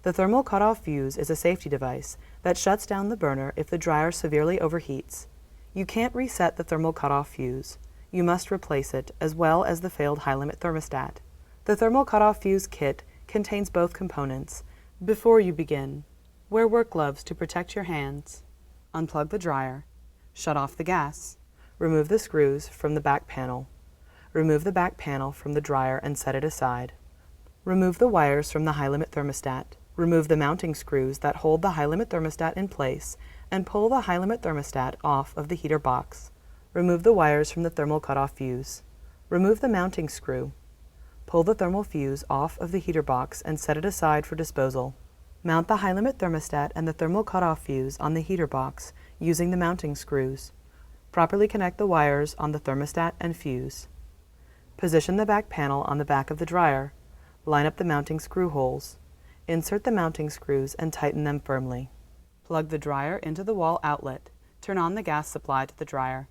The thermal cutoff fuse is a safety device that shuts down the burner if the dryer severely overheats. You can't reset the thermal cutoff fuse. You must replace it, as well as the failed high-limit thermostat. The thermal cutoff fuse kit contains both components. Before you begin, wear work gloves to protect your hands. Unplug the dryer. Shut off the gas. Remove the screws from the back panel. Remove the back panel from the dryer and set it aside. Remove the wires from the high-limit thermostat. Remove the mounting screws that hold the high-limit thermostat in place and pull the high-limit thermostat off of the heater box. Remove the wires from the thermal cutoff fuse. Remove the mounting screw. Pull the thermal fuse off of the heater box and set it aside for disposal. Mount the high-limit thermostat and the thermal cutoff fuse on the heater box using the mounting screws. Properly connect the wires on the thermostat and fuse. Position the back panel on the back of the dryer. Line up the mounting screw holes. Insert the mounting screws and tighten them firmly. Plug the dryer into the wall outlet. Turn on the gas supply to the dryer.